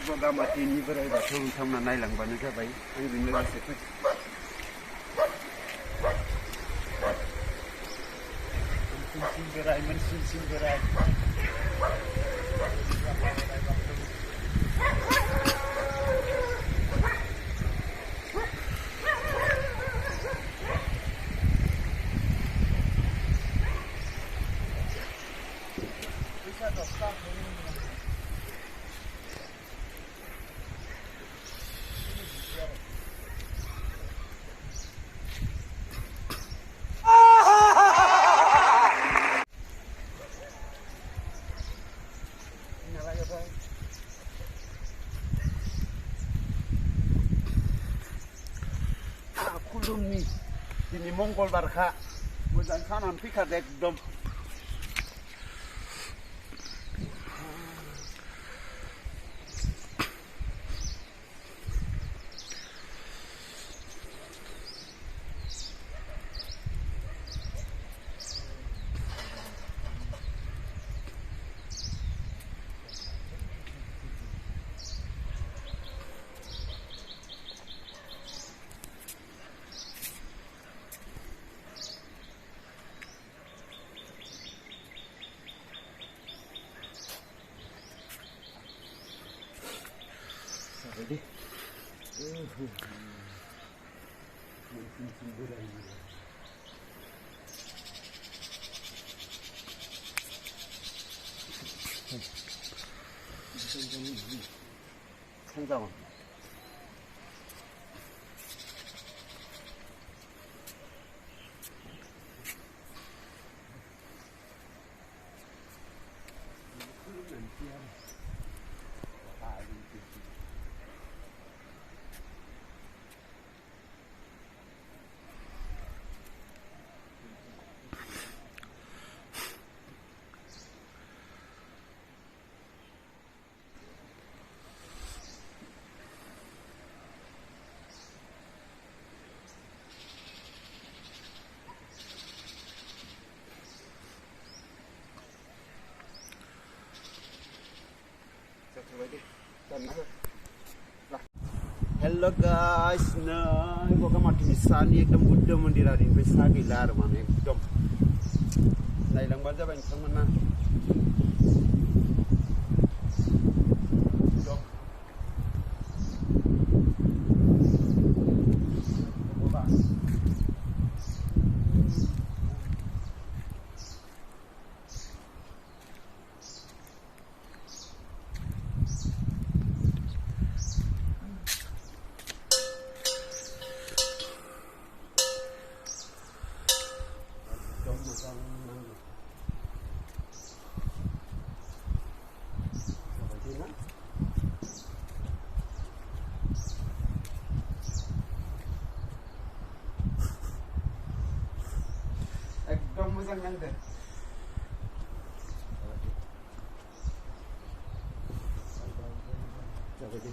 बगामाथिनि बोराइ बाथौ नोंथांमोना नायलांबानो जाबाय आंजों लोगोसे मोनसिम बोराइ खुलुमनि दिनै मंगलबारखा मोजां सानानो फैखादो एकदम Ready? 상장원 Hello guys, nah, Bagamatini Sani एकदम बुद्ध मन्दिरनिफ्राय सा गैला आरो माने एकदम नायलांबानो जाबाय नोंथांमोना एकदम मोजां नांदों जाबाय दे